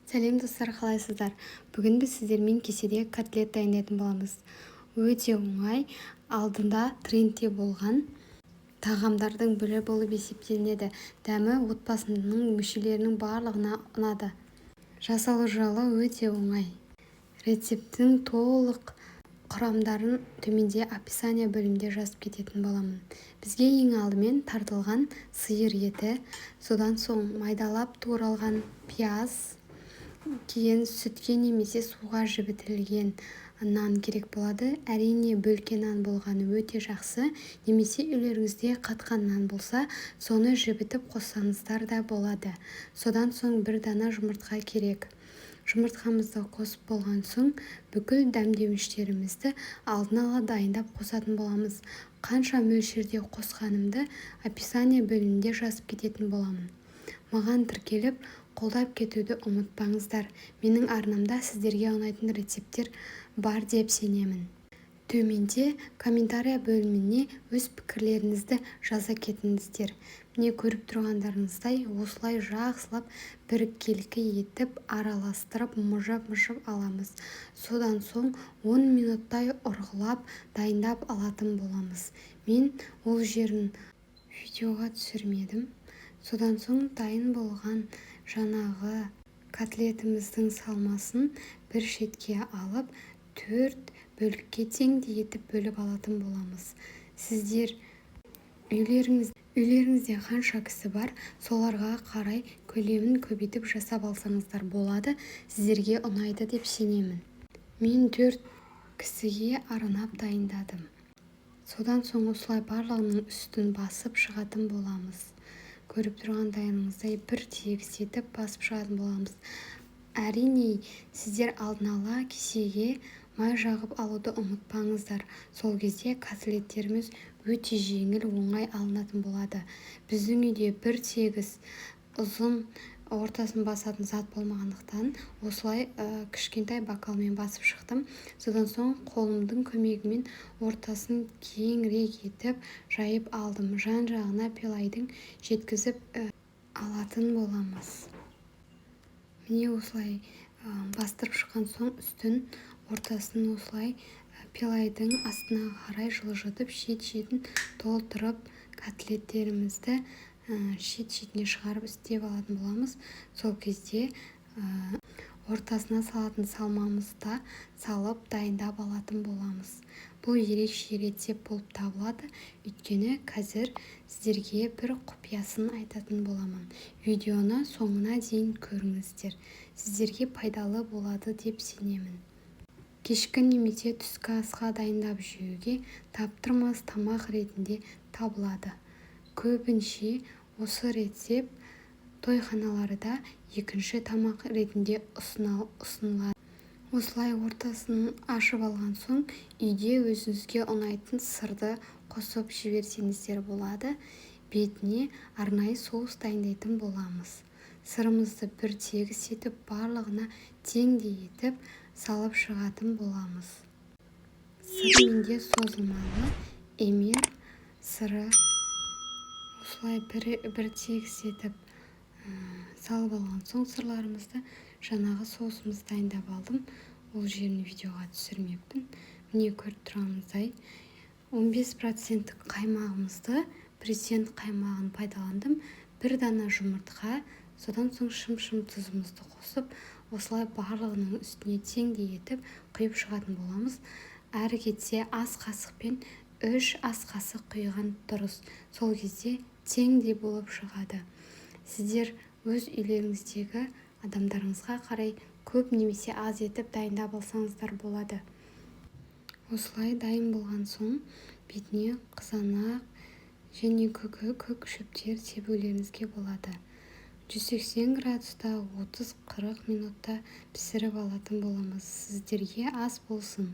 Сәлем достар, қалайсыздар? Бүгін біз сіздермен кеседе котлет дайындайтын боламыз. Өте оңай, алдында трендте болған тағамдардың бірі болып есептелінеді. Дәмі отбасының мүшелерінің барлығына ұнады. Жасалу жолы өте оңай. Рецептің толық құрамдарын төменде описание бөлімінде жазып кететін боламын. Бізге ең алдымен тартылған сиыр еті, содан соң майдалап туралған пияз, кейін сүтке немесе суға жібітілген нан керек болады. Әрине бөлке нан болғаны өте жақсы, немесе үйлеріңізде қатқан нан болса, соны жібітіп қоссаңыздар да болады. Содан соң бір дана жұмыртқа керек. Жұмыртқамызды қосып болған соң бүкіл дәмдеуіштерімізді алдын ала дайындап қосатын боламыз. Қанша мөлшерде қосқанымды описание бөлімінде жазып кететін боламын. Маған тіркеліп, қолдап кетуді ұмытпаңыздар. Менің арнамда сіздерге ұнайтын рецептер бар деп сенемін. Төменде комментария бөліміне өз пікірлеріңізді жаза кетіңіздер. Міне көріп тұрғандарыңыздай осылай жақсылап біркелкі етіп араластырып мұжып аламыз. Содан соң 10 минуттай ұрғылап дайындап алатын боламыз. Мен ол жерін видеоға түсірмедім. Содан соң дайын болған жаңағы котлетіміздің салмасын бір шетке алып 4 бөлікке теңдей етіп бөліп алатын боламыз. Сіздер үйлеріңізде қанша кісі бар, соларға қарай көлемін көбейтіп жасап алсаңыздар болады. Сіздерге ұнайды деп сенемін. Мен 4 кісіге арнап дайындадым. Содан соң осылай барлығының үстін басып шығатын боламыз. Көріп тұрғандарыңыздай бір тегіс етіп басып шығатын боламыз. Әрине, сіздер алдын ала кесеге май жағып алуды ұмытпаңыздар. Сол кезде котлеттеріміз өте жеңіл, оңай алынатын болады. Біздің үйде бір тегіс ұзын ортасын басатын зат болмағандықтан осылай кішкентай бокалмен басып шықтым. Содан соң қолымдың көмегімен ортасын кеңірек етіп жайып алдым. Жан-жағына пилайдың жеткізіп алатын боламыз. Міне осылай бастырып шыққан соң үстін ортасын осылай пилайдың астына қарай жылжытып шет-шетін толтырып котлеттерімізді шет-шетіне шығарып істеп алатын боламыз. Сол кезде ортасына салатын салмамызды салып дайындап алатын боламыз. Бұл ерекше рецепт болып табылады, өйткені қазір сіздерге бір құпиясын айтатын боламын. Видеоны соңына дейін көріңіздер. Сіздерге пайдалы болады деп сенемін. Кешкі немесе түскі асқа дайындап жеуге таптырмас тамақ ретінде табылады. Көбінше осы рецепт тойханаларда екінші тамақ ретінде ұсынылады. Осылай ортасын ашып алған соң үйде өзіңізге ұнайтын сырды қосып жіберсеңіздер болады. Бетіне арнайы соус дайындайтын боламыз. Сырымызды бір тегіс етіп барлығына теңдей етіп салып шығатын боламыз. Сыр менде созылмалы эмер сыры осылай бір тегіс етіп салып алған соң сырларымызды жаңағы соусымызды дайындап алдым. Ол жерін видеоға түсірмеппін. Міне көріп тұрғанымыздай 15% қаймағымызды, президент қаймағын пайдаландым. Бір дана жұмыртқа, содан соң шым-шым тұзымызды қосып, осылай барлығының үстіне теңдей етіп құйып шығатын боламыз. Әрі кетсе ас қасықпен 3 ас қасық құйған дұрыс. Сол кезде теңдей болып шығады. Сіздер өз үйлеріңіздегі адамдарыңызға қарай көп немесе аз етіп дайындап алсаңыздар болады. Осылай дайын болған соң бетіне қызанақ және көк шөптер себулеріңізге болады. 180 градуста 30-40 минутта пісіріп алатын боламыз. Сіздерге ас болсын.